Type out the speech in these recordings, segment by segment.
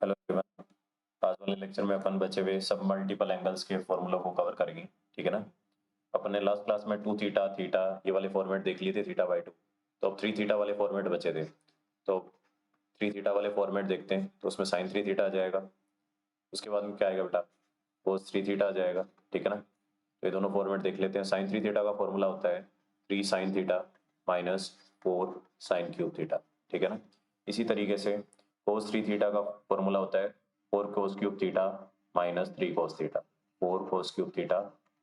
Hello everyone. आज वाले lecture में अपन बचे हुए सब मल्टीपल एंगल्स के फॉर्मूला को कवर करेंगे। ठीक है ना। अपन ने लास्ट क्लास में 2 थीटा थीटा ये वाले फॉर्मेट देख लिए थे, थीटा बाई 2। तो अब 3 थीटा वाले फॉर्मेट बचे थे। तो 3 थीटा वाले फॉर्मेट देखते हैं। तो उसमें साइन 3 थीटा आ जाएगा। उसके बाद में क्या आएगा बेटा, कोस 3 थीटा आ जाएगा। ठीक है ना। तो ये दोनों फॉर्मेट देख लेते हैं। साइन 3 थीटा का फॉर्मूला होता है 3 sine theta minus 4 sine cube theta. ठीक है ना। इसी तरीके से कोस 3 थीटा का फॉर्मूला होता है 4 cos cube theta minus 3 cos theta. 4 cos cube theta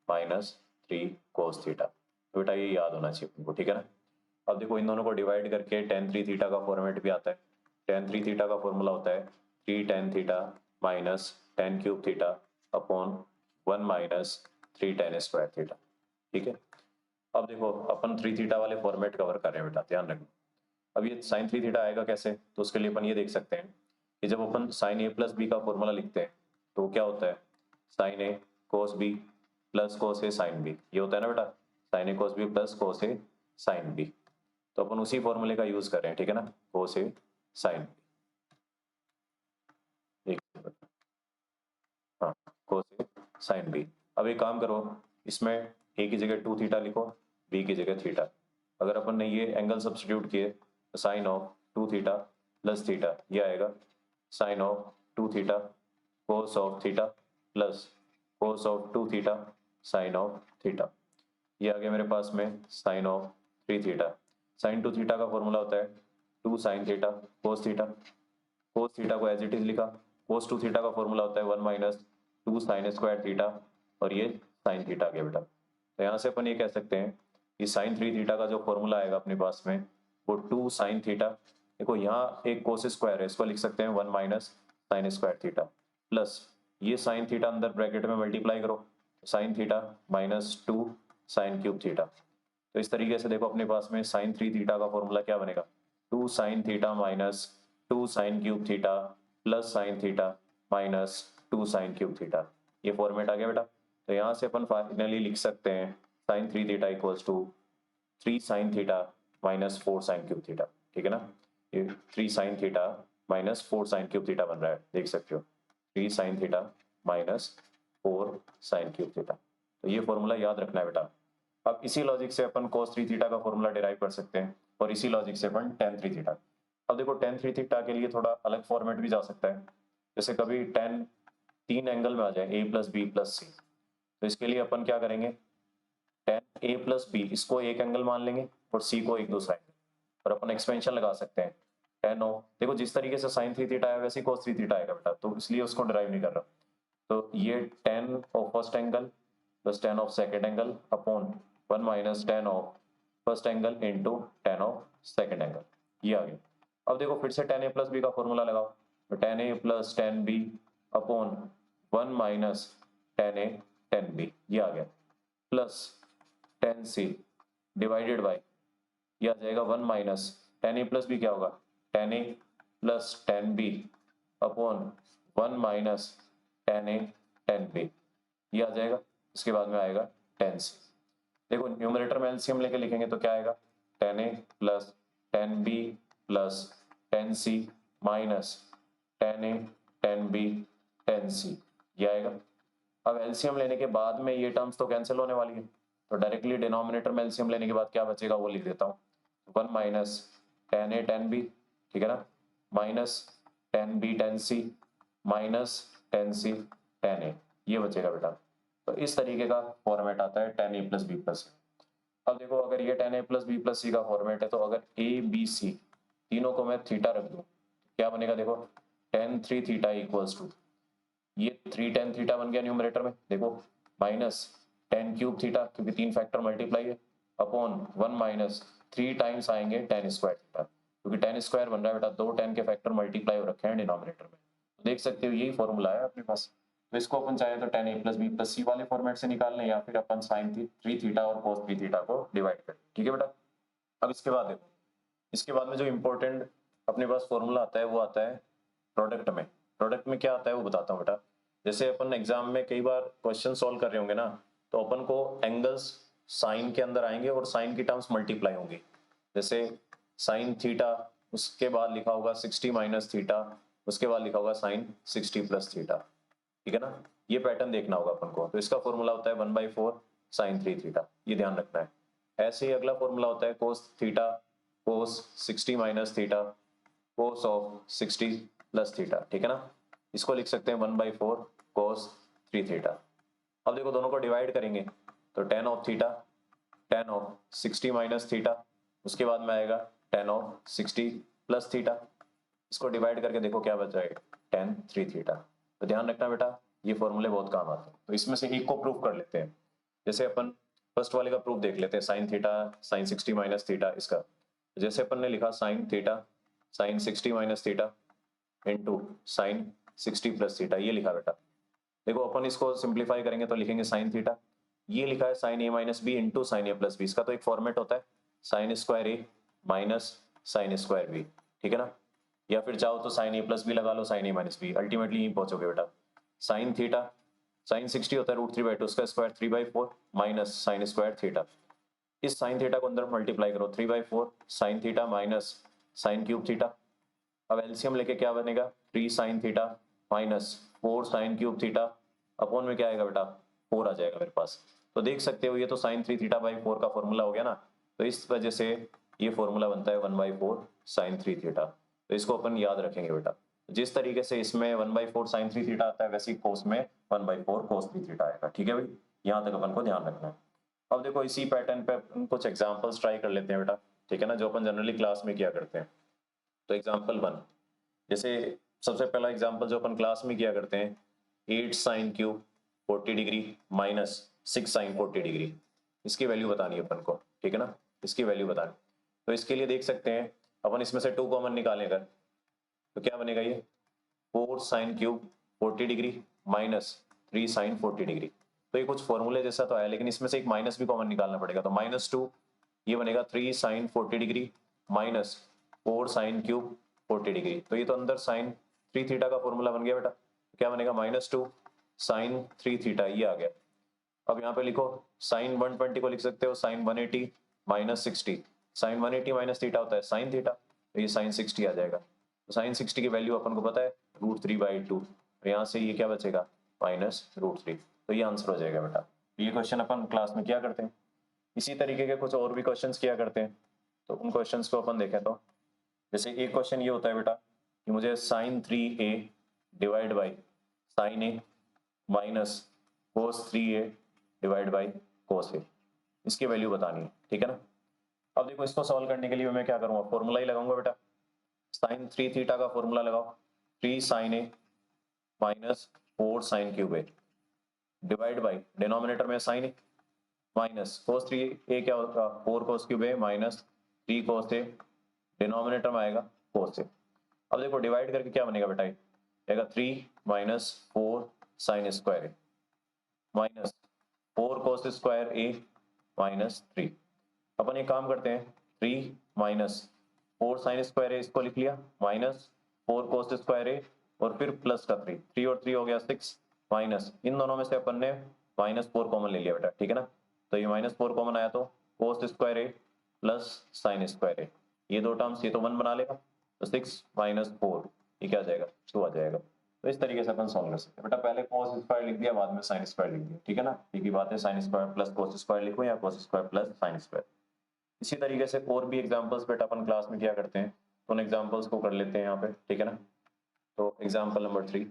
minus 3 cos theta. तो बेटा ये याद होना चाहिए तुमको। ठीक है ना। अब देखो इन दोनों को डिवाइड करके tan 3 थीटा का फॉर्मेट भी आता है। tan 3 थीटा का फॉर्मूला होता है 3 tan theta minus tan cube theta upon 1 minus 3 tan square theta. ठीक है। अब देखो अपन 3 थीटा वाले फॉर्मेट कवर कर रहे हैं बेटा, ध्यान रखना। अब ये साइन 3 थीटा आएगा कैसे, तो उसके लिए अपन ये देख सकते हैं कि जब अपन साइन ए प्लस बी का फॉर्मूला लिखते हैं तो क्या होता है, साइन ए कोस बी प्लस कोस ए साइन बी। ये होता है ना बेटा, साइन ए कोस बी प्लस कोस ए साइन बी। तो अपन उसी फॉर्मूले का यूज कर रहे हैं। ठीक है ना, कोस ए साइन बी। हाँ, कोस ए साइन बी। अब एक काम करो, इसमें ए की जगह 2 थीटा लिखो, बी की जगह थीटा। अगर अपन ने ये एंगल सब्स्टिट्यूट किए तो sine of 2 theta plus theta ये आएगा sine of 2 theta cos of theta plus cos of 2 theta sine of theta. ये आ गया मेरे पास में sine of 3 theta. Sine 2 theta का फॉर्मूला होता है 2 sine theta cos theta. Cos theta को एज इट इज लिखा। कोस 2 थीटा का फॉर्मूला होता है 1 माइनस 2 साइन स्क्वायर थीटा, और ये साइन थीटा आ गया बेटा। तो यहाँ से अपन ये कह सकते हैं कि साइन 3 थीटा का जो फॉर्मूला आएगा अपने पास में वो 2 साइन थीटा, देखो यहाँ एक कोस स्क्वायर है, इसको लिख सकते हैं 1 minus sign square theta plus ये साइन थीटा अंदर ब्रैकेट में मल्टीप्लाई करो, sign theta minus 2 sign cube theta. तो इस तरीके से देखो अपने पास में साइन 3 थीटा का फॉर्मूला क्या बनेगा, 2 sine theta minus 2 sign cube theta plus sine theta minus 2 sign cube theta. ये फॉर्मेट आ गया बेटा। तो यहाँ से अपन फाइनली लिख सकते हैं sine 3 theta equals to 3 sine theta minus 4 sine cube theta. ठीक है ना। ये 3 sine theta minus 4 sine cube theta बन रहा है, देख सकते हो 3 sine theta minus 4 sine cube theta. तो ये फॉर्मूला याद रखना है बेटा। अब इसी लॉजिक से अपन cos 3 थीटा का फॉर्मूला डिराइव कर सकते हैं, और इसी लॉजिक से अपन tan 3 थीटा। अब देखो tan 3 थीटा के लिए थोड़ा अलग फॉर्मेट भी जा सकता है। जैसे कभी tan 3 एंगल में आ जाए a प्लस बी प्लस सी, तो इसके लिए अपन क्या करेंगे, tan a प्लस बी इसको एक एंगल मान लेंगे और c को एक दूसरा एंगल, और अपन एक्सपेंशन लगा सकते हैं tan ऑफ, देखो जिस तरीके से sin 3 थीटा है वैसे ही cos 3 थीटा आएगा बेटा, तो इसलिए उसको डिराइव नहीं कर रहा। तो ये tan of first angle plus tan of second angle upon 1 minus tan of first angle into tan of second angle, ये आ गया। अब देखो फिर से tan a प्लस बी का फॉर्मूला लगाओ, तो tan a plus tan b upon 1 minus tan a tan b, ये आ गया, plus tan c divided by, ये आ जाएगा 1 minus tan a plus B क्या होगा, tan a plus tan b upon 1 minus tan a tan b, ये आ जाएगा। इसके बाद में आएगा tan c। देखो न्यूमरेटर में एलसीएम लेके लिखेंगे तो क्या आएगा, tan a plus tan b plus tan c minus tan a tan b tan c, ये आएगा। अब एलसीएम लेने के बाद में ये टर्म्स तो कैंसिल होने वाली है, तो डायरेक्टली डिनोमिनेटर में एलसीएम लेने के बाद क्या बचेगा वो लिख देता हूँ, 1 minus tan a tan b, ठीक है ना, minus tan b tan c minus tan c tan a, ये बचेगा बेटा। तो इस तरीके का फॉर्मेट आता है tan a plus B plus. अब देखो अगर ये tan a plus B plus C का फॉर्मेट है, तो अगर a b c तीनों को मैं थीटा रख दूं क्या बनेगा, देखो tan 3 थीटा इक्वल्स टू, ये 3 tan थीटा बन गया न्यूमरेटर में, देखो माइनस tan क्यूब थीटा क्योंकि 3 फैक्टर मल्टीप्लाई है अपॉन 1 माइनस 3 टाइम्स आएंगे tan स्क्वायर थीटा, क्योंकि tan स्क्वायर बन रहा है बेटा, 2 tan के फैक्टर मल्टीप्लाई हो रखे हैं डिनोमिनेटर में। तो देख सकते हो यही फॉर्मूला है अपने पास। तो इसको अपन चाहे तो tan a plus B plus C वाले फॉर्मेट से निकाल लें, या फिर अपन साइन 3 थीटा और cos 3 थीटा को डिवाइड करें। ठीक है बेटा। अब इसके बाद देखो, इसके बाद में जो इम्पोर्टेंट अपने पास फॉर्मूला आता है वो आता है प्रोडक्ट में। प्रोडक्ट में क्या आता है वो बताता हूँ बेटा। जैसे अपन एग्जाम में कई बार क्वेश्चन सॉल्व कर रहे होंगे ना, तो अपन को एंगल्स साइन के अंदर आएंगे और साइन की टर्म्स मल्टीप्लाई होंगी। जैसे साइन थीटा, उसके बाद लिखा होगा 60 माइनस थीटा, उसके बाद लिखा होगा साइन 60 प्लस थीटा, ठीक है ना। ये पैटर्न देखना होगा अपन को। तो इसका फॉर्मूला होता है 1/4 साइन 3 थीटा, ये ध्यान रखना है। ऐसे ही अगला फॉर्मूला होता है कोस theta cos 60 minus theta cos of 60 plus theta, ठीक है ना। इसको लिख सकते हैं 1/4 कोस 3 थीटा। अब देखो दोनों को डिवाइड करेंगे तो ten of theta, ten of 60 minus theta, उसके बाद में आएगा टेन ऑफ 60 प्लस थीटा। इसको डिवाइड करके देखो क्या बच जाएगा, टेन 3 थीटा। तो ध्यान रखना बेटा, ये फॉर्मूले बहुत काम आते हैं। तो इसमें से एक को प्रूव कर लेते हैं। जैसे अपन फर्स्ट वाले का प्रूफ देख लेते हैं, sine theta sine 60 minus theta इसका। जैसे अपन ने लिखा sine theta sine 60 minus theta into sine 60 plus theta, ये लिखा बेटा। देखो अपन इसको सिंप्लीफाई करेंगे तो लिखेंगे साइन थीटा, ये लिखा है sign A minus B into sine A plus B. इसका तो एक फॉर्मेट होता है साइन स्क्वायर ए माइनस साइन स्क्वायर बी, ठीक है ना। या फिर चाहो तो साइन ए प्लस बी लगा लो, sign A minus B, ultimately यहीं पहुंचोगे बेटा। साइन थीटा साइन 60 होता है √3/2, उसका square 3/4 minus sign square theta. इस साइन थीटा को अंदर मल्टीप्लाई करो, 3/4 sign theta minus sign cube theta. अब एलसीएम लेके क्या बनेगा, 3 sine theta minus 4 sine cube theta upon में क्या आएगा बेटा, 4 आ जाएगा मेरे पास। तो देख सकते हो ये तो साइन 3 थीटा बाई 4 का फॉर्मूला हो गया ना। तो इस वजह से ये फॉर्मूला बनता है 1/4 साइन 3 थीटा। तो इसको अपन याद रखेंगे बेटा। जिस तरीके से इसमें 1/4 साइन 3 थीटा आता है, वैसे ही कोस में 1/4 कोस 3 थीटा आएगा, ठीक है भाई। यहाँ तक अपन को ध्यान रखना है। अब देखो इसी पैटर्न पे अपन कुछ एग्जांपल्स ट्राई कर लेते हैं बेटा, ठीक है ना, जो अपन जनरली क्लास में किया करते हैं। तो एग्जाम्पल 1, जैसे सबसे पहला एग्जाम्पल जो अपन क्लास में किया करते हैं, 8 sine cube 40 degree minus 6 sine 40 degree, इसकी वैल्यू बतानी है अपन को, ठीक है ना, इसकी वैल्यू बतानी। तो इसके लिए देख सकते हैं अपन इसमें से 2 कॉमन निकालें अगर, तो क्या बनेगा ये 4 sine cube 40 degree minus 3 sine 40 degree. तो ये कुछ फॉर्मूले जैसा तो है, लेकिन इसमें से एक माइनस भी कॉमन निकालना पड़ेगा। तो -2 ये बनेगा 3 sine 40 degree minus 4 sine cube 40 degree. तो ये तो अंदर साइन 3 थीटा का फॉर्मूला बन गया बेटा। क्या बनेगा -2 साइन 3 थीटा, ये आ गया। अब यहाँ पे लिखो साइन 120 को लिख सकते हो sine 180 minus 60। Sine 180 minus theta होता है साइन थीटा, तो ये साइन 60 आ जाएगा। तो साइन 60 की वैल्यू अपन को पता है √3/2। तो यहाँ से ये क्या बचेगा -√3। तो ये आंसर हो जाएगा बेटा। ये क्वेश्चन अपन क्लास में क्या करते हैं, इसी तरीके के कुछ और भी क्वेश्चंस किया करते हैं। तो उन क्वेश्चंस को अपन देखें तो जैसे एक क्वेश्चन ये होता है बेटा कि मुझे sine 3a divide by sine A minus cos 3a divide by cos A, इसकी वैल्यू बतानी है, ठीक है ना। अब देखो इसको सॉल्व करने के लिए मैं क्या करूंगा, फॉर्मूला ही लगाऊंगा बेटा। साइन 3 थीटा का फॉर्मूला लगाओ, 3 sine A minus 4 sine cube A divide by denominator में sine A minus cos 3a क्या होगा 4 cos cube A minus 3 cos A, denominator में आएगा कोस ए। अब देखो डिवाइड करके क्या बनेगा बेटा, आएगा 3 माइनस 4 साइन स्क्वायर ए माइनस 4 कोस स्क्वायर ए माइनस 3। अपन एक काम करते हैं, 3 माइनस 4 साइन स्क्वायर ए इसको लिख लिया माइनस 4 कोस स्क्वायर ए और फिर प्लस का 3 और 3 हो गया 6 माइनस, इन दोनों में से अपन ने -4 कॉमन ले लिया बेटा, ठीक है ना। तो ये -4 कॉमन आया तो कोस स्क्वायर ए प्लस साइन स्क्वायर ए, ये दो टर्म्स ये तो 1 बना लेगा। तो 6 माइनस 4 ये क्या आ जाएगा 2 आ जाएगा। तो इस तरीके से अपन सॉल्व कर सकते हैं बेटा। पहले cos स्क्वायर लिख दिया, बाद में sin स्क्वायर लिख दिया, ठीक है ना। एक ही बात है, sin square plus cos square लिखो या cos square plus sin square. इसी तरीके से और भी एग्जांपल्स बेटा अपन क्लास में क्या करते हैं, तो उन एग्जांपल्स को कर लेते हैं यहाँ पे, ठीक है ना। तो एग्जांपल नंबर 3,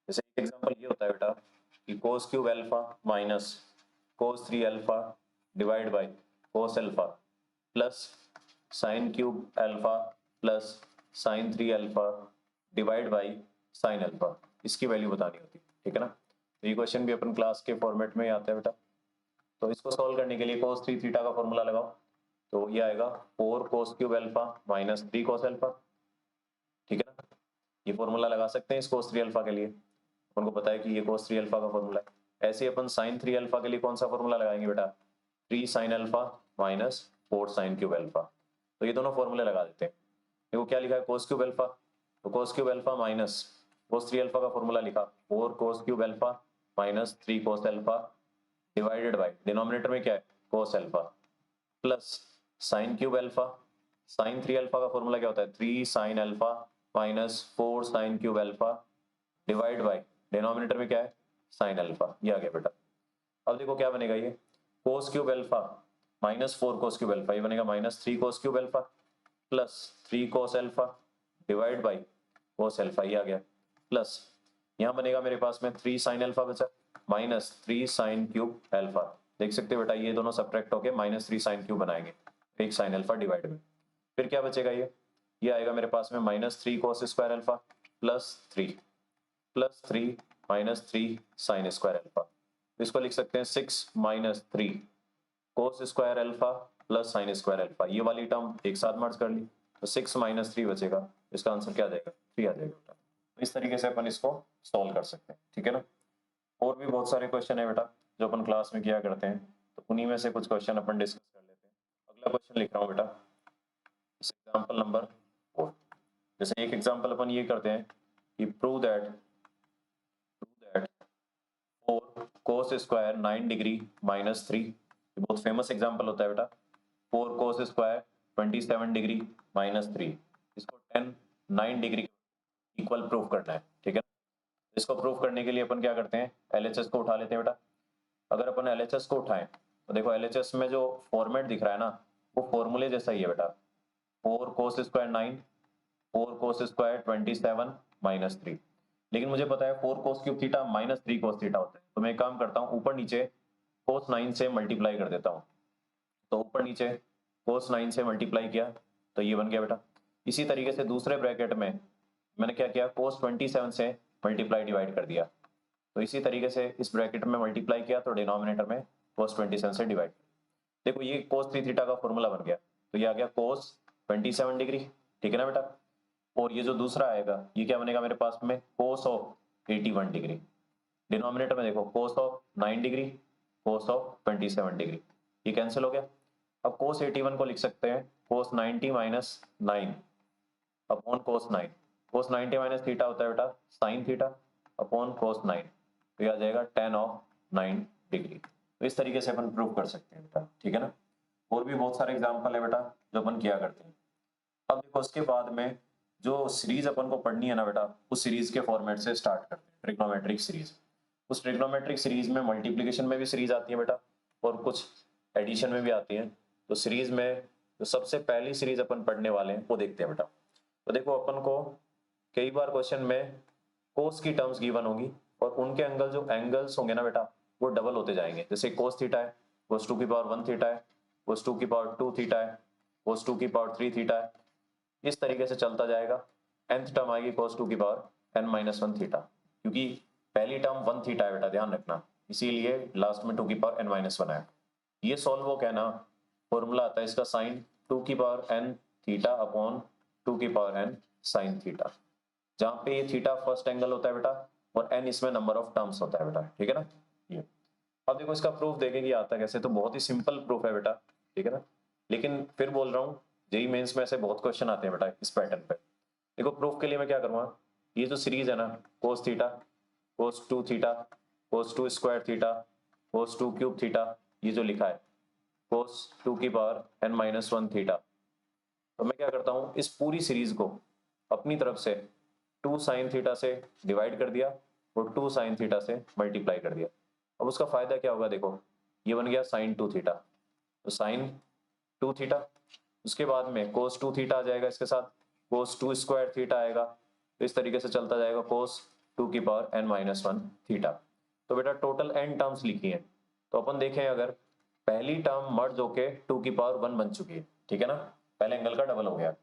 जैसे एक एग्जांपल ये होता है बेटा कि cos cube alpha minus cos 3 alpha divide by cos alpha plus sin cube alpha plus sin 3 alpha divide by sine alpha, इसकी वैल्यू बतानी होती है, ठीक है ना। तो ये क्वेश्चन भी अपन क्लास के फॉर्मेट में आता है बेटा। तो इसको सॉल्व करने के लिए cos 3 थीटा का फॉर्मूला लगाओ, तो ये आएगा 4 cos cube alpha minus 3 cos alpha, ठीक है ना। ये फॉर्मूला लगा सकते हैं इस cos 3 अल्फा के लिए, अपन को पता है कि ये cos 3 अल्फा का फॉर्मूला है। ऐसे ही अपन sin 3 अल्फा के लिए कौन सा फॉर्मूला लगाएंगे बेटा, 3 sin alpha minus 4 sin cube alpha. तो ये दोनों फॉर्मूले लगा देते हैं। देखो क्या लिखा है cos क्यूब अल्फा, तो cos cube alpha minus cos 3 alpha का फॉर्मूला लिखा 4 cos cube alpha minus 3 cos alpha divided by denominator में क्या है cos alpha plus sin cube alpha. sin 3 alpha का फॉर्मूला क्या होता है 3 sin alpha minus 4 sine cube alpha divide by denominator में क्या है साइन अल्फा, ये आ गया बेटा। अब देखो क्या बनेगा ये cos cube alpha minus 4 cos cube alpha, ये बनेगा minus 3 cos cube alpha plus 3 cos alpha divide by cos alpha, ये आ गया प्लस यहाँ बनेगा मेरे पास में 3 साइन अल्फा बचा माइनस 3 साइन क्यूब अल्फा। देख सकते हो बेटा ये दोनों सब्ट्रैक्ट होके माइनस 3 साइन क्यूब बनाएंगे, एक साइन अल्फा डिवाइड में, फिर क्या बचेगा ये आएगा मेरे पास में minus 3 cos square alpha plus 3 minus 3 sine square alpha. इसको लिख सकते हैं 6 minus 3 cos square alpha plus sine square alpha, ये वाली टर्म एक साथ मर्ज कर ली तो 6 माइनस 3 बचेगा, इसका आंसर क्या आ जाएगा 3 आ जाएगा बेटा। तो इस तरीके से अपन इसको सॉल्व कर सकते हैं, ठीक है ना। और भी बहुत सारे क्वेश्चन है बेटा जो अपन क्लास में किया करते हैं, तो उन्हीं में से कुछ क्वेश्चन अपन डिस्कस कर लेते हैं। अगला क्वेश्चन लिख रहा हूँ बेटा, एग्जाम्पल नंबर 4। जैसे एक एग्जाम्पल अपन ये करते हैं कि prove that 4 cos square 9 degree minus 3, ये बहुत फेमस एग्जाम्पल होता है बेटा। 4 कोस स्क्वायर 27 डिग्री माइनस 3, इसको 10 9 डिग्री इक्वल प्रूफ करना है, ठीक है। इसको प्रूफ करने के लिए अपन क्या करते हैं LHS को उठा लेते हैं बेटा। अगर अपन LHS को उठाएं तो देखो LHS में जो फॉर्मेट दिख रहा है ना वो फॉर्मूले जैसा ही है बेटा, 4 cos square 9 4 cos square 27 minus 3, लेकिन मुझे पता है 4 cos cube theta minus 3 cos theta होता है, तो मैं एक काम करता हूँ ऊपर नीचे कोस 9 से मल्टीप्लाई कर देता हूँ। तो ऊपर नीचे कोस 9 से मल्टीप्लाई किया तो ये बन गया बेटा। इसी तरीके से दूसरे ब्रैकेट में मैंने क्या किया कोस 27 से मल्टीप्लाई डिवाइड कर दिया, तो इसी तरीके से इस ब्रैकेट में मल्टीप्लाई किया तो डिनोमिनेटर में कोस 27 से डिवाइड। देखो ये कोस 3 थीटा का फॉर्मूला बन गया, तो ये आ गया कोस 27 डिग्री, ठीक है ना बेटा। और ये जो दूसरा आएगा ये क्या बनेगा मेरे पास में कोस ऑफ 81 डिग्री, डिनोमिनेटर में देखो कोस of 9 degree cos of 27 degree, ये कैंसिल हो गया। अब कोस 81 को लिख सकते हैं कोस 90 माइनस 9 अपॉन कोस 9, कोस 90 माइनस थीटा होता है बेटा साइन थीटा अपॉन कोस 9, तो ये आ जाएगा 10 ऑफ 9 डिग्री। तो इस तरीके से अपन प्रूव कर सकते हैं बेटा, ठीक है ना। और भी बहुत सारे एग्जाम्पल है बेटा जो अपन किया करते हैं। अब देखो उसके बाद में जो सीरीज अपन को पढ़नी है ना बेटा उस सीरीज के फॉर्मेट से स्टार्ट करते हैं, ट्रिग्नोमेट्रिक सीरीज। उस ट्रिग्नोमेट्रिक सीरीज में मल्टीप्लीकेशन में भी सीरीज आती है बेटा और कुछ एडिशन में भी आती है। तो सीरीज में जो सबसे पहली सीरीज अपन पढ़ने वाले हैं वो देखते हैं बेटा। तो देखो अपन को कई बार क्वेश्चन में कोस की टर्म्स गिवन होगी और उनके एंगल जो एंगल्स होंगे ना बेटा वो डबल होते जाएंगे। जैसे कोस थीटा है कोस 2 की पावर 1 थीटा है, कोस 2 की पावर 2 थीटा है, कोस 2 की पावर 3 थीटा है, इस तरीके से चलता जाएगा। nth टर्म आएगी कोस 2 की पावर n-1 थीटा, क्योंकि पहली टर्म 1 थीटा है बेटा ध्यान रखना, इसीलिए लास्ट में 2 की पावर n-1 है। ये सॉल्व हो क्या ना फॉर्मूला आता है इसका साइन 2 की पावर n थीटा अपॉन 2 की पावर n साइन थीटा, जहां पे ये थीटा फर्स्ट एंगल होता है बेटा और n इसमें नंबर ऑफ टर्म्स होता है बेटा, ठीक है ना। ये अब देखो इसका प्रूफ देखेंगे आता कैसे, तो बहुत ही सिंपल प्रूफ है बेटा, ठीक है ना। लेकिन फिर बोल रहा हूँ जेई मेंस में ऐसे बहुत क्वेश्चन आते हैं बेटा इस पैटर्न पे। देखो प्रूफ के लिए मैं क्या करूँगा, ये जो सीरीज है ना कोस theta cos 2 theta cos 2 square theta cos 2 cube theta, ये जो लिखा है कोस 2 की पावर n-1 थीटा, तो मैं क्या करता हूँ इस पूरी सीरीज को अपनी तरफ से 2 साइन थीटा से डिवाइड कर दिया और 2 साइन थीटा से मल्टीप्लाई कर दिया। अब उसका फायदा क्या होगा, देखो ये बन गया साइन 2 थीटा, तो साइन 2 थीटा, उसके बाद में कोस 2 थीटा आ जाएगा, इसके साथ कोस 2 स्क्वायर थीटा आएगा, तो इस तरीके से चलता जाएगा कोस 2 की पावर n-1 थीटा। तो बेटा टोटल n टर्म्स लिखी है, तो अपन देखें अगर पहली टर्म मर्ज होके 2 की पावर 1 बन चुकी है, ठीक है ना, पहले एंगल का डबल हो गया।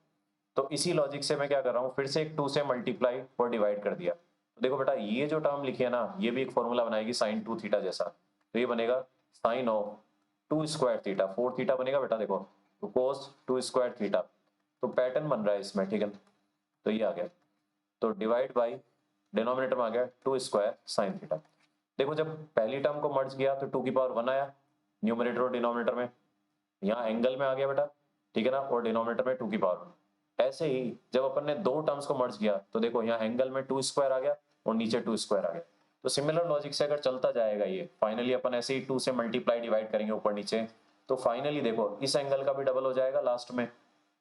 तो इसी लॉजिक से मैं क्या कर रहा हूँ फिर से एक 2 से मल्टीप्लाई और डिवाइड कर दिया। तो देखो बेटा ये जो टर्म लिखी है ना ये भी एक फॉर्मूला बनाएगी साइन 2 थीटा जैसा, तो ये बनेगा sine of 2 square theta 4 theta बनेगा बेटा, देखो तो कोस 2 स्क्वायर थीटा, तो पैटर्न बन रहा है इसमें, ठीक है। तो ये आ गया, तो डिवाइड बाई डिनोमिनेटर में आ गया 2 स्क्वायर साइन थीटा। देखो जब पहली टर्म को मर्ज किया तो 2 की पावर 1 आया न्यूमरेटर और डिनोमिनेटर में, यहाँ एंगल में आ गया बेटा, ठीक है ना, और डिनोमिनेटर में 2 की पावर 1। ऐसे ही जब अपन ने दो टर्म्स को मर्ज किया तो देखो यहाँ एंगल में 2 स्क्वायर आ गया और नीचे 2 स्क्वायर आ गया। तो सिमिलर लॉजिक से अगर चलता जाएगा ये फाइनली अपन ऐसे ही 2 से मल्टीप्लाई डिवाइड करेंगे ऊपर नीचे, तो फाइनली देखो इस एंगल का भी डबल हो जाएगा लास्ट में,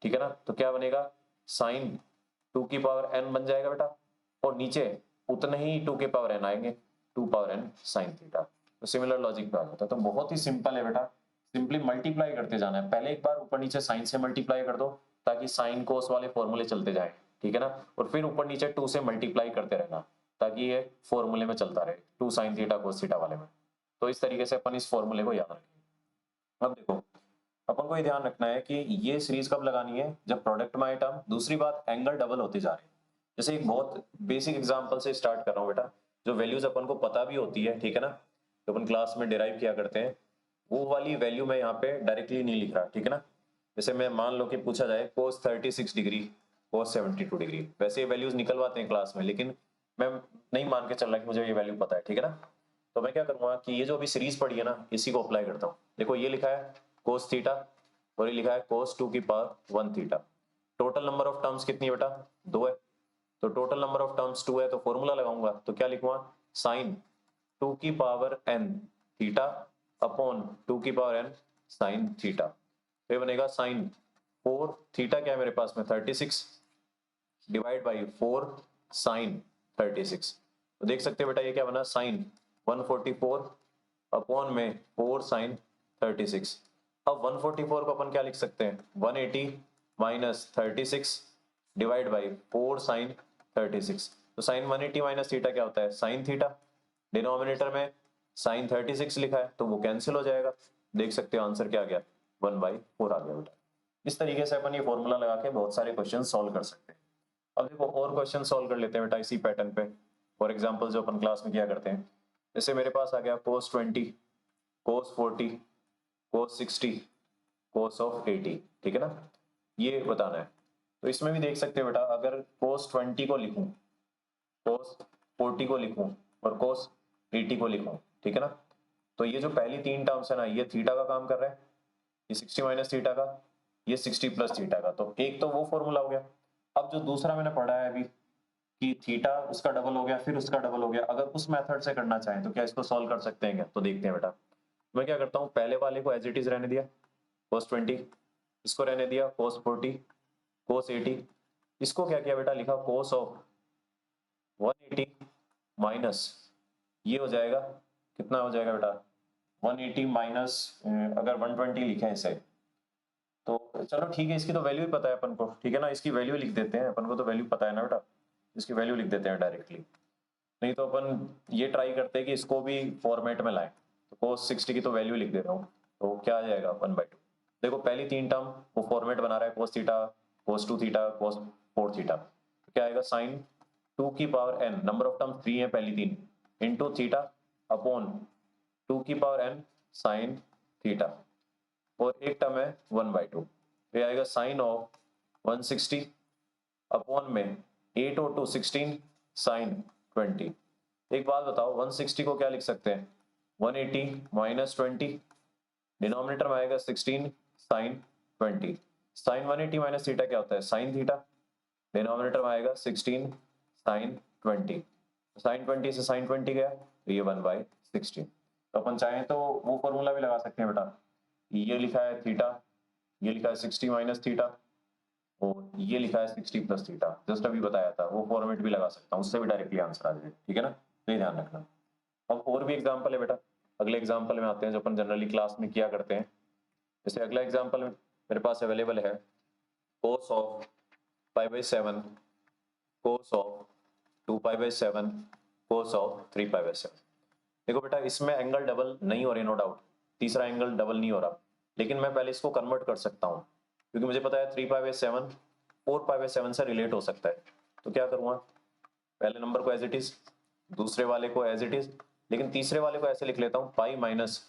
ठीक है ना। तो क्या बनेगा साइन टू की पावर n बन जाएगा बेटा, और नीचे उतने ही टू के पावर n आएंगे, two power n sine theta. तो सिमिलर लॉजिक पे आ जाता है। तो बहुत ही सिंपल है बेटा, सिंपली मल्टीप्लाई करते जाना है। पहले एक बार ऊपर नीचे साइन से मल्टीप्लाई कर दो ताकि साइन कोस वाले फॉर्मूले चलते जाए, ठीक है ना, और फिर ऊपर नीचे टू से मल्टीप्लाई करते रहना ताकि ये फॉर्मूले में चलता रहे, two sine theta cos theta वाले में। तो इस तरीके से अपन इस फॉर्मूले को याद रखेंगे। अब देखो, अपन को ये ध्यान रखना है कि ये सीरीज कब लगानी है, जब प्रोडक्ट में आए टर्म। दूसरी बात, एंगल डबल होते जा रहे हैं। जैसे एक बहुत बेसिक एग्जांपल से स्टार्ट कर रहा हूँ बेटा, जो वैल्यूज अपन को पता भी होती है, ठीक है ना, तो अपन क्लास में डिराइव किया करते हैं, वो वाली वैल्यू मैं यहाँ पे डायरेक्टली नहीं लिख रहा, ठीक है ना। जैसे मैं मान लो कि पूछा जाए cos 36 डिग्री cos 72 डिग्री, वैसे ये वैल्यूज निकलवाते हैं क्लास में, लेकिन मैं नहीं मान के चल रहा कि मुझे ये वैल्यू पता है, ठीक है ना। तो मैं क्या करूंगा कि ये जो अभी सीरीज पड़ी है ना, इसी को अप्लाई करता हूँ। देखो ये लिखा है cos थीटा और ये लिखा है cos 2 की power 1 theta. Total number of terms कितनी है बेटा, 2 है। तो टोटल नंबर ऑफ टर्म्स 2 है, तो फॉर्मूला लगाऊंगा, तो क्या लिखूंगा, साइन 2 की पावर n थीटा अपॉन 2 की पावर n साइन थीटा। तो ये बनेगा साइन 4 थीटा, क्या है मेरे पास में 36, डिवाइड बाई 4 साइन 36। तो देख सकते हो बेटा ये क्या बना, साइन 144 अपॉन में 4 साइन 36। अब 144 को अपन क्या लिख सकते हैं, 180 माइनस 36 डिवाइड बाई 4 साइन 36। तो साइन 180 माइनस थीटा क्या होता है, साइन थीटा। डिनोमिनेटर में साइन 36 लिखा है तो वो कैंसिल हो जाएगा। देख सकते हो आंसर क्या आ गया, 1/4 आ गया बेटा। इस तरीके से अपन ये फॉर्मूला लगा के बहुत सारे क्वेश्चन सॉल्व कर सकते हैं। अब देखो और क्वेश्चन सॉल्व कर लेते हैं बेटा इसी पैटर्न पे। फॉर एग्जांपल जो अपन क्लास में किया करते हैं, जैसे मेरे पास आ गया cos 20 cos 40 cos 60 cos of 80, ठीक है ना, ये बताना है। तो इसमें भी देख सकते हो बेटा, अगर cos 20 को लिखूं, cos 40 को लिखूं और cos 80 को लिखूं, ठीक है ना, तो ये जो पहली तीन टर्म्स है ना, ये थीटा का काम कर रहा है, ये 60 माइनस थीटा का, ये 60 प्लस थीटा का। तो एक तो वो फॉर्मूला हो गया। अब जो दूसरा मैंने पढ़ा है अभी कि थीटा उसका डबल हो गया फिर उसका डबल हो गया, अगर उस मेथड से करना चाहें तो क्या इसको सॉल्व कर सकते हैं क्या, तो देखते हैं बेटा। मैं क्या करता हूँ, पहले वाले को एज इट इज रहने दिया cos 20, इसको रहने दिया cos 40 cos 80, इसको क्या किया बेटा, लिखा cos ऑफ 180 माइनस, ये हो जाएगा कितना हो जाएगा बेटा, 180 माइनस, अगर 120 लिखे हैं इसे, तो चलो ठीक है, इसकी तो वैल्यू ही पता है अपन को, ठीक है ना, इसकी वैल्यू लिख देते हैं, अपन को तो वैल्यू पता है ना बेटा, इसकी वैल्यू लिख देते हैं डायरेक्टली। नहीं तो अपन ये ट्राई करते हैं कि इसको भी फॉर्मेट में लाएं, तो cos 60 की तो वैल्यू लिख देता हूँ, तो क्या आ जाएगा 1/2। देखो पहली तीन टर्म वो फॉर्मेट बना रहा है, cos theta cos 2 theta cos 4 theta, तो क्या आएगा, साइन 2 की power n, number of term 3 है पहली तीन, इंटू थीटा अपॉन 2 की पावर n साइन थीटा, और एक टर्म है 1/2, तो ये आएगा साइन ऑफ 160 अपॉन में 8 और 2 16 साइन 20। एक बात बताओ, 160 को क्या लिख सकते हैं, 180 माइनस 20, डिनोमिनेटर में आएगा 16 साइन 20। साइन 180 माइनस थीटा क्या होता है, साइन थीटा, डिनोमिनेटर में आएगा 16 साइन 20। साइन 20 से साइन 20 गया तो ये 1/16। तो अपन चाहें तो वो फॉर्मूला भी लगा सकते हैं बेटा, ये लिखा है थीटा, ये लिखा है 60 माइनस थीटा, और ये लिखा है 60 प्लस थीटा, जस्ट अभी बताया था, वो फॉर्मेट भी लगा सकता हूँ, उससे भी डायरेक्टली आंसर आ जाए, ठीक है ना, तो ये ध्यान रखना। अब और भी एग्जांपल है बेटा, अगले एग्जांपल में आते हैं जो अपन जनरली क्लास में किया करते हैं। जैसे अगला एग्जांपल मेरे पास अवेलेबल है cos of 5/7 cos of 2π/7 cos of 3π/7। देखो बेटा इसमें एंगल डबल नहीं हो रहे, नो डाउट, तीसरा एंगल डबल नहीं हो रहा, लेकिन मैं पहले इसको कन्वर्ट कर सकता हूँ, क्योंकि मुझे पता है 3π/7 4π/7 से रिलेट हो सकता है। तो क्या करूँगा, पहले नंबर को एज इट इज, दूसरे वाले को एज इट इज, लेकिन तीसरे वाले को ऐसे लिख लेता हूँ पाई माइनस